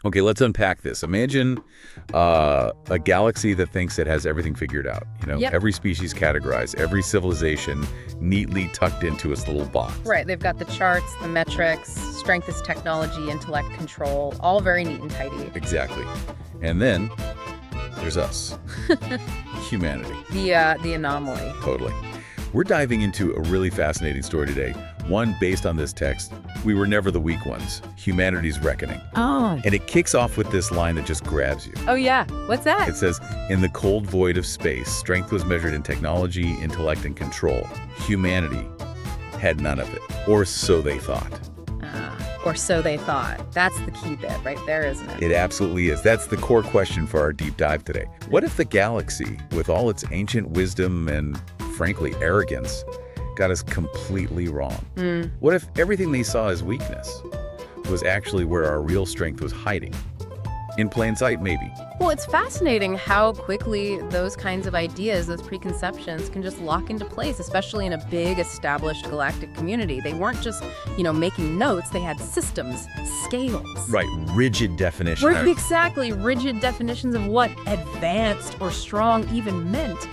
Okay, let's unpack this. Imagine a galaxy that thinks it has everything figured out. Yep. Every species categorized, every civilization neatly tucked into its little box. Right, they've got the charts, the metrics, strength is technology, intellect, control, all very neat and tidy. Exactly. And then there's us, humanity. The anomaly. Totally. We're diving into a really fascinating story today, one based on this text, "We were never the weak ones, humanity's reckoning." Oh. And it kicks off with this line that just grabs you. Oh, yeah. What's that? It says, "In the cold void of space, strength was measured in technology, intellect, and control. Humanity had none of it, or so they thought." Or so they thought. That's the key bit right there, isn't it? It absolutely is. That's the core question for our deep dive today. What if the galaxy, with all its ancient wisdom and, frankly, arrogance, got us completely wrong? What if everything they saw as weakness was actually where our real strength was hiding? In plain sight, maybe. Well, it's fascinating how quickly those kinds of ideas, those preconceptions, can just lock into place, especially in a big, established galactic community. They weren't just, making notes. They had systems, scales. Right, rigid definition. Exactly, rigid definitions of what advanced or strong even meant.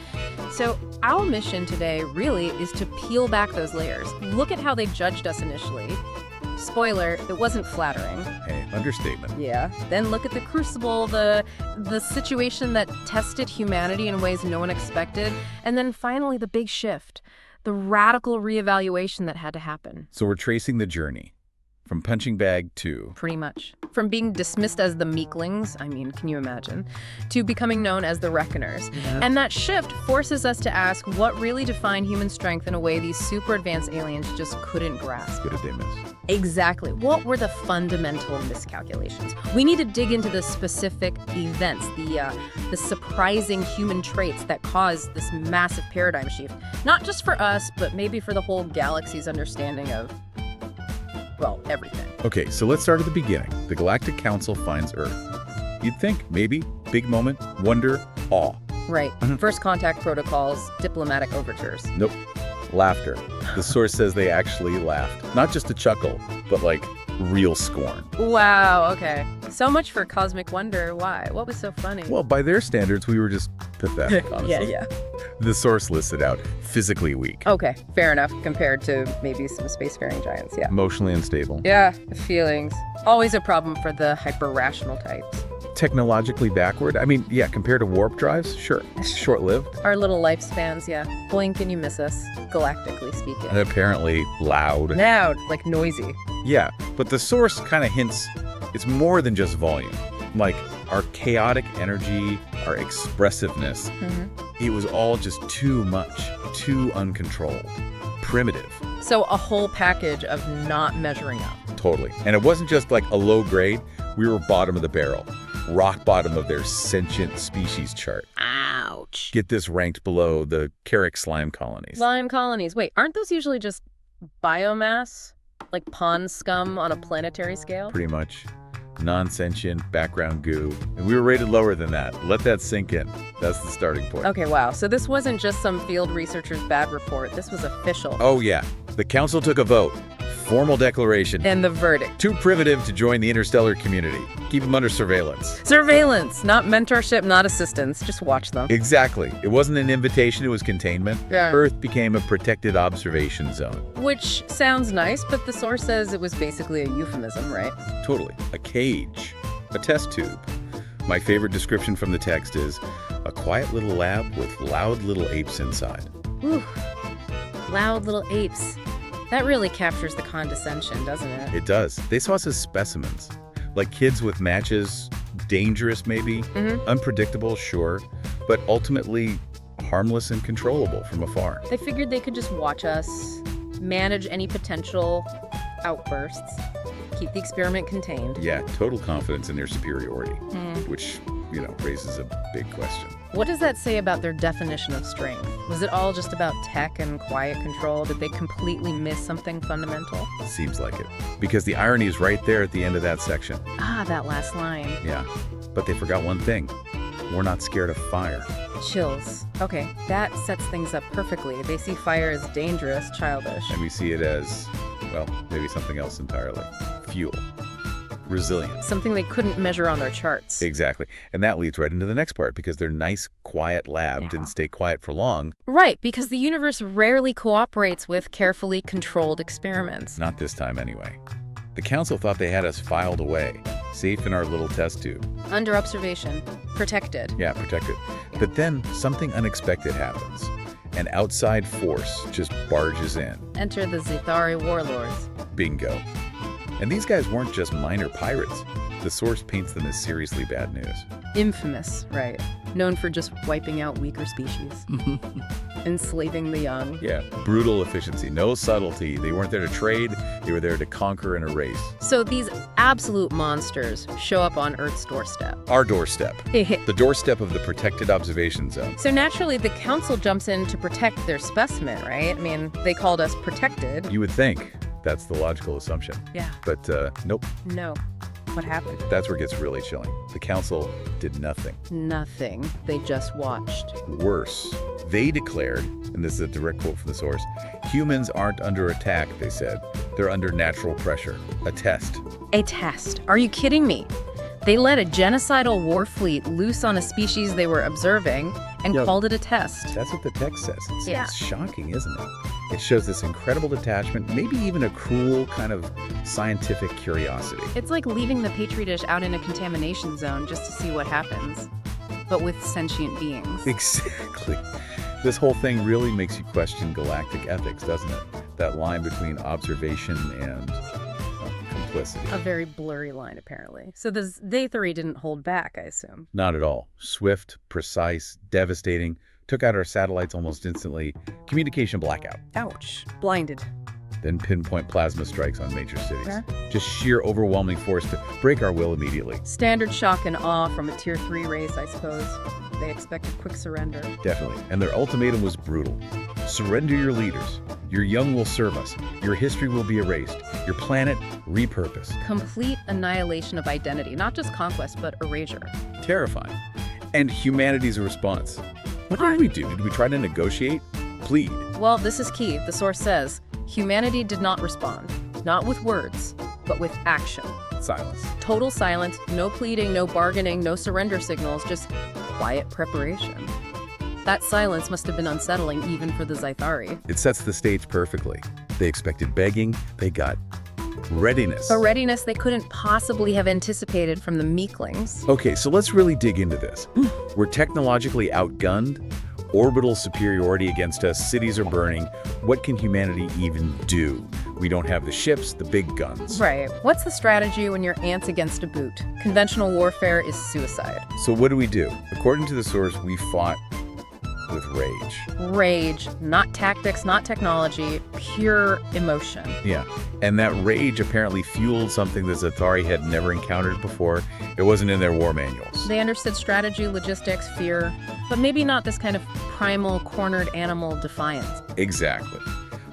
So our mission today really is to peel back those layers. Look at how they judged us initially. Spoiler, it wasn't flattering. Hey, understatement. Yeah. Then look at the crucible, the situation that tested humanity in ways no one expected. And then finally, the big shift, the radical reevaluation that had to happen. So we're tracing the journey from punching bag to... Pretty much. From being dismissed as the meeklings, can you imagine, to becoming known as the reckoners. Yeah. And that shift forces us to ask what really defined human strength in a way these super advanced aliens just couldn't grasp. What did they miss? Exactly. What were the fundamental miscalculations? We need to dig into the specific events, the surprising human traits that caused this massive paradigm shift. Not just for us, but maybe for the whole galaxy's understanding of, well, everything. Okay, so let's start at the beginning. The Galactic Council finds Earth. You'd think, maybe, big moment, wonder, awe. Right. First contact protocols, diplomatic overtures. Nope. Laughter. The source says they actually laughed. Not just a chuckle, but like real scorn. Wow, okay. So much for cosmic wonder. Why? What was so funny? Well, by their standards, we were just pathetic, honestly. Yeah. The source listed out physically weak. Okay, fair enough, compared to maybe some spacefaring giants, yeah. Emotionally unstable. Yeah, feelings. Always a problem for the hyper-rational types. Technologically backward. Compared to warp drives, sure. Short-lived. Our little lifespans, yeah. Blink and you miss us, galactically speaking. And apparently loud. Loud, like noisy. Yeah, but the source kind of hints it's more than just volume. Like our chaotic energy, our expressiveness, it was all just too much, too uncontrolled, primitive. So a whole package of not measuring up. Totally. And it wasn't just like a low grade. We were bottom of the barrel. Rock bottom of their sentient species chart. Ouch. Get this, ranked below the Carrick slime colonies. Slime colonies. Wait, aren't those usually just biomass? Like pond scum on a planetary scale? Pretty much. Non-sentient, background goo. And we were rated lower than that. Let that sink in. That's the starting point. Okay, wow. So this wasn't just some field researcher's bad report. This was official. Oh, yeah. The council took a vote. Formal declaration. And the verdict. Too primitive to join the interstellar community. Keep them under surveillance. Surveillance, not mentorship, not assistance. Just watch them. Exactly. It wasn't an invitation, it was containment. Yeah. Earth became a protected observation zone. Which sounds nice, but the source says it was basically a euphemism, right? Totally. A cage. A test tube. My favorite description from the text is a quiet little lab with loud little apes inside. Ooh, loud little apes. That really captures the condescension, doesn't it? It does. They saw us as specimens. Like kids with matches, dangerous maybe, unpredictable, sure, but ultimately harmless and controllable from afar. They figured they could just watch us, manage any potential outbursts, keep the experiment contained. Yeah, total confidence in their superiority, which, raises a big question. What does that say about their definition of strength? Was it all just about tech and quiet control? Did they completely miss something fundamental? Seems like it. Because the irony is right there at the end of that section. Ah, that last line. Yeah, but they forgot one thing. We're not scared of fire. Chills. Okay, that sets things up perfectly. They see fire as dangerous, childish. And we see it as, well, maybe something else entirely. Fuel. resilient. Something they couldn't measure on their charts. Exactly. And that leads right into the next part, because their nice, quiet lab didn't stay quiet for long. Right, because the universe rarely cooperates with carefully controlled experiments. Not this time, anyway. The Council thought they had us filed away, safe in our little test tube. Under observation. Protected. Yeah, protected. But then something unexpected happens. An outside force just barges in. Enter the Zithari warlords. Bingo. And these guys weren't just minor pirates. The source paints them as seriously bad news. Infamous, right. Known for just wiping out weaker species. Enslaving the young. Yeah, brutal efficiency, no subtlety. They weren't there to trade, they were there to conquer and erase. So these absolute monsters show up on Earth's doorstep. Our doorstep. The doorstep of the protected observation zone. So naturally, the Council jumps in to protect their specimen, right? I mean, they called us protected. You would think that's the logical assumption. Yeah. But nope. No. What happened? That's where it gets really chilling. The Council did nothing. Nothing. They just watched. Worse, they declared, and this is a direct quote from the source, humans aren't under attack, they said. They're under natural pressure. A test. A test. Are you kidding me? They let a genocidal war fleet loose on a species they were observing and called it a test. That's what the text says. Yeah. It's shocking, isn't it? It shows this incredible detachment, maybe even a cruel kind of scientific curiosity. It's like leaving the Petri dish out in a contamination zone just to see what happens, but with sentient beings. Exactly. This whole thing really makes you question galactic ethics, doesn't it? That line between observation and complicity. A very blurry line, apparently. So the Zithari didn't hold back, I assume. Not at all. Swift, precise, devastating. Took out our satellites almost instantly. Communication blackout. Ouch. Blinded. Then pinpoint plasma strikes on major cities. Huh? Just sheer overwhelming force to break our will immediately. Standard shock and awe from a Tier 3 race, I suppose. They expected quick surrender. Definitely. And their ultimatum was brutal. Surrender your leaders. Your young will serve us. Your history will be erased. Your planet repurposed. Complete annihilation of identity. Not just conquest, but erasure. Terrifying. And humanity's response. What did we do? Did we try to negotiate? Plead? Well, this is key. The source says, humanity did not respond. Not with words, but with action. Silence. Total silence, no pleading, no bargaining, no surrender signals, just quiet preparation. That silence must have been unsettling even for the Zithari. It sets the stage perfectly. They expected begging, they got readiness. A readiness they couldn't possibly have anticipated from the meeklings. Okay, so let's really dig into this. We're technologically outgunned, orbital superiority against us, cities are burning. What can humanity even do? We don't have the ships, the big guns. Right. What's the strategy when you're ants against a boot? Conventional warfare is suicide. So what do? According to the source, we fought with rage. Rage, not tactics, not technology, pure emotion. Yeah, and that rage apparently fueled something the Zithari had never encountered before. It wasn't in their war manuals. They understood strategy, logistics, fear, but maybe not this kind of primal, cornered animal defiance. Exactly.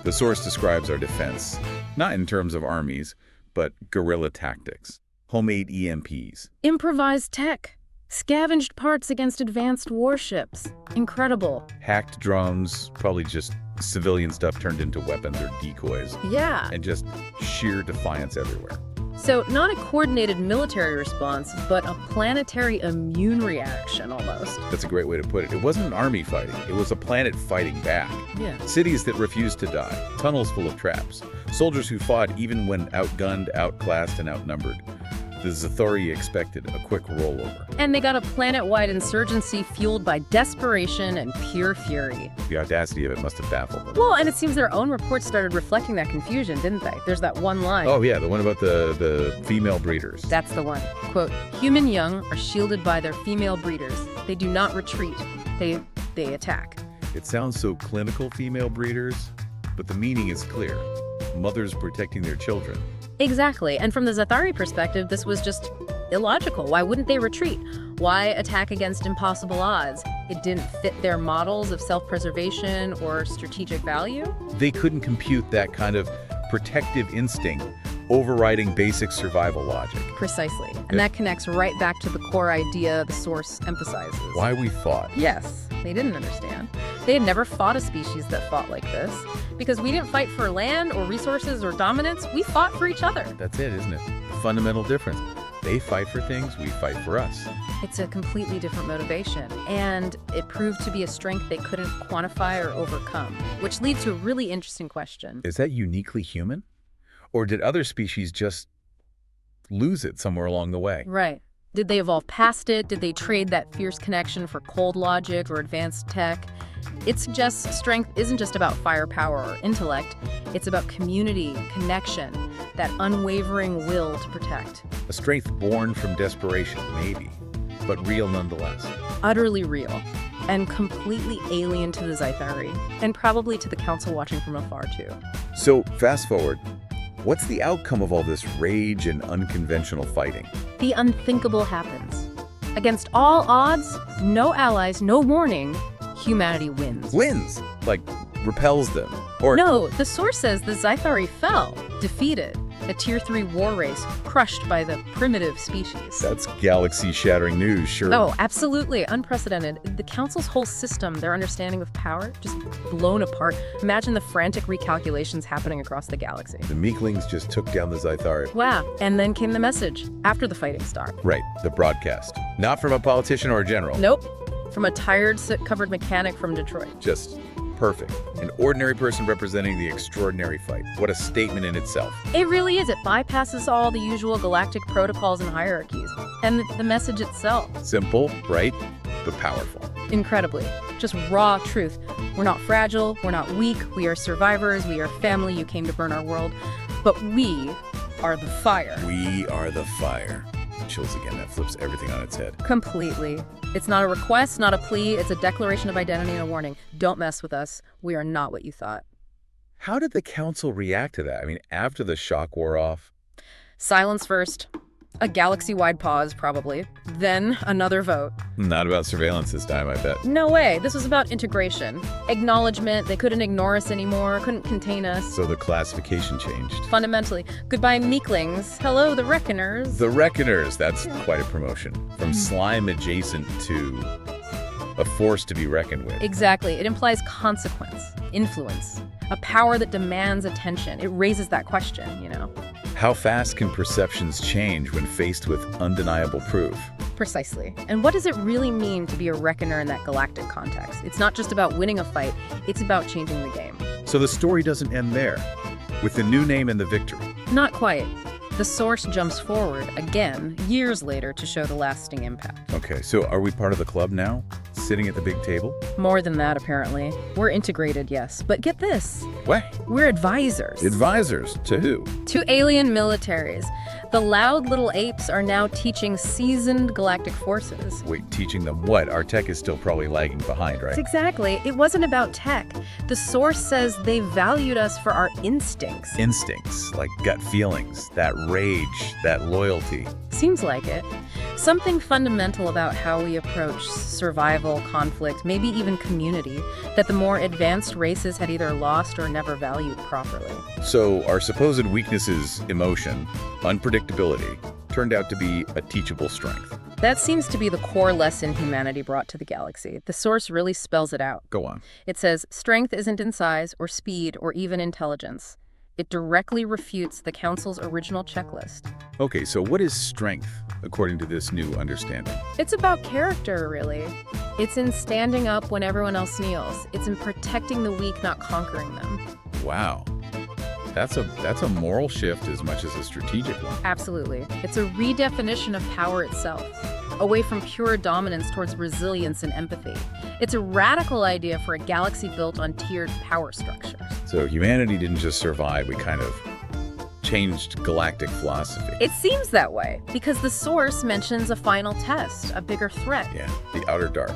The source describes our defense, not in terms of armies, but guerrilla tactics, homemade EMPs. Improvised tech. Scavenged parts against advanced warships. Incredible. Hacked drones, probably just civilian stuff turned into weapons or decoys. Yeah. And just sheer defiance everywhere. So not a coordinated military response, but a planetary immune reaction almost. That's a great way to put it. It wasn't an army fighting. It was a planet fighting back. Yeah. Cities that refused to die. Tunnels full of traps. Soldiers who fought even when outgunned, outclassed, and outnumbered. The Zithari expected a quick rollover. And they got a planet-wide insurgency fueled by desperation and pure fury. The audacity of it must have baffled them. Well, and it seems their own reports started reflecting that confusion, didn't they? There's that one line. Oh yeah, the one about the female breeders. That's the one. Quote, human young are shielded by their female breeders. They do not retreat. They attack. It sounds so clinical, female breeders, but the meaning is clear. Mothers protecting their children. Exactly. And from the Zithari perspective, this was just illogical. Why wouldn't they retreat? Why attack against impossible odds? It didn't fit their models of self-preservation or strategic value? They couldn't compute that kind of protective instinct overriding basic survival logic. Precisely. And that connects right back to the core idea the source emphasizes. Why we fought. Yes, they didn't understand. They had never fought a species that fought like this. Because we didn't fight for land or resources or dominance, we fought for each other. That's it, isn't it? The fundamental difference. They fight for things, we fight for us. It's a completely different motivation, and it proved to be a strength they couldn't quantify or overcome, which leads to a really interesting question. Is that uniquely human? Or did other species just lose it somewhere along the way? Right. Did they evolve past it? Did they trade that fierce connection for cold logic or advanced tech? It suggests strength isn't just about firepower or intellect. It's about community, connection, that unwavering will to protect. A strength born from desperation, maybe, but real nonetheless. Utterly real, and completely alien to the Zythari, and probably to the Council watching from afar, too. So, fast forward. What's the outcome of all this rage and unconventional fighting? The unthinkable happens. Against all odds, no allies, no warning, humanity wins. Wins! Like, repels them. Or No, the source says the Zythari fell, defeated. A Tier 3 war race, crushed by the primitive species. That's galaxy-shattering news, sure. Oh, absolutely. Unprecedented. The Council's whole system, their understanding of power, just blown apart. Imagine the frantic recalculations happening across the galaxy. The Meeklings just took down the Zythari. Wow. And then came the message, after the fighting started. Right, the broadcast. Not from a politician or a general. Nope. From a tired, soot-covered mechanic from Detroit. Just perfect. An ordinary person representing the extraordinary fight. What a statement in itself. It really is. It bypasses all the usual galactic protocols and hierarchies. And the message itself. Simple, bright, but powerful. Incredibly. Just raw truth. We're not fragile. We're not weak. We are survivors. We are family. You came to burn our world. But we are the fire. We are the fire. Chills again. That flips everything on its head. Completely. It's not a request, not a plea. It's a declaration of identity and a warning. Don't mess with us. We are not what you thought. How did the Council react to that? I mean, after the shock wore off? Silence first. A galaxy-wide pause, probably. Then another vote. Not about surveillance this time, I bet. No way. This was about integration. Acknowledgement. They couldn't ignore us anymore, couldn't contain us. So the classification changed. Fundamentally. Goodbye, Meeklings. Hello, the Reckoners. The Reckoners. That's quite a promotion. From slime adjacent to a force to be reckoned with. Exactly. It implies consequence, influence, a power that demands attention. It raises that question, you know. How fast can perceptions change when faced with undeniable proof? Precisely. And what does it really mean to be a reckoner in that galactic context? It's not just about winning a fight, it's about changing the game. So the story doesn't end there, with the new name and the victory. Not quite. The source jumps forward, again, years later to show the lasting impact. Okay, so are we part of the club now? Sitting at the big table? More than that, apparently. We're integrated, yes. But get this. What? We're advisors. Advisors? To who? To alien militaries. The loud little apes are now teaching seasoned galactic forces. Wait, teaching them what? Our tech is still probably lagging behind, right? Exactly. It wasn't about tech. The source says they valued us for our instincts. Instincts, like gut feelings, that rage, that loyalty. Seems like it. Something fundamental about how we approach survival, conflict, maybe even community, that the more advanced races had either lost or never valued properly. So our supposed weaknesses, emotion, unpredictability, turned out to be a teachable strength. That seems to be the core lesson humanity brought to the galaxy. The source really spells it out. Go on. It says, strength isn't in size or speed or even intelligence. It directly refutes the Council's original checklist. Okay, so what is strength, according to this new understanding? It's about character, really. It's in standing up when everyone else kneels. It's in protecting the weak, not conquering them. Wow. That's a moral shift as much as a strategic one. Absolutely. It's a redefinition of power itself, away from pure dominance towards resilience and empathy. It's a radical idea for a galaxy built on tiered power structures. So humanity didn't just survive, we kind of changed galactic philosophy. It seems that way, because the source mentions a final test, a bigger threat. Yeah, the outer dark.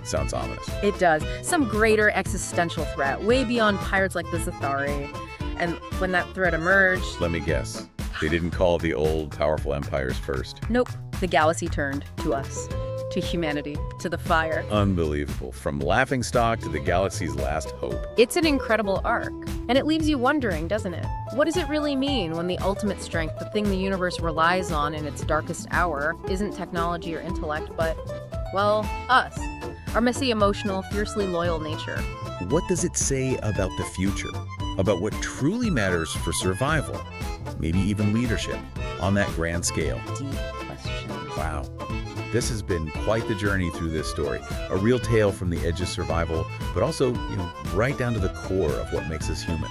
Sounds ominous. It does. Some greater existential threat, way beyond pirates like the Zythari. And when that threat emerged... Let me guess. They didn't call the old, powerful empires first. Nope. The galaxy turned to us, to humanity, to the fire. Unbelievable. From laughingstock to the galaxy's last hope. It's an incredible arc. And it leaves you wondering, doesn't it? What does it really mean when the ultimate strength, the thing the universe relies on in its darkest hour, isn't technology or intellect, but, well, us. Our messy, emotional, fiercely loyal nature. What does it say about the future? about what truly matters for survival, maybe even leadership, on that grand scale. Deep questions. Wow. This has been quite the journey through this story. A real tale from the edge of survival, but also, right down to the core of what makes us human.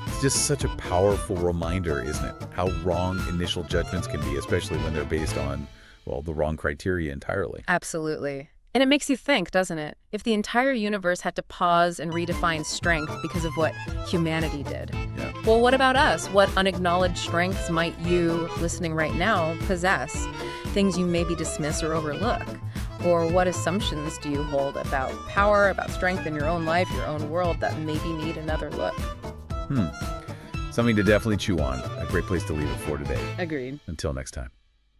It's just such a powerful reminder, isn't it? How wrong initial judgments can be, especially when they're based on, well, the wrong criteria entirely. Absolutely. And it makes you think, doesn't it? If the entire universe had to pause and redefine strength because of what humanity did. Yeah. Well, what about us? What unacknowledged strengths might you, listening right now, possess? Things you maybe dismiss or overlook? Or what assumptions do you hold about power, about strength in your own life, your own world that maybe need another look? Something to definitely chew on. A great place to leave it for today. Agreed. Until next time,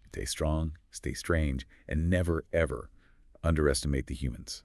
stay strong, stay strange, and never, ever underestimate the humans.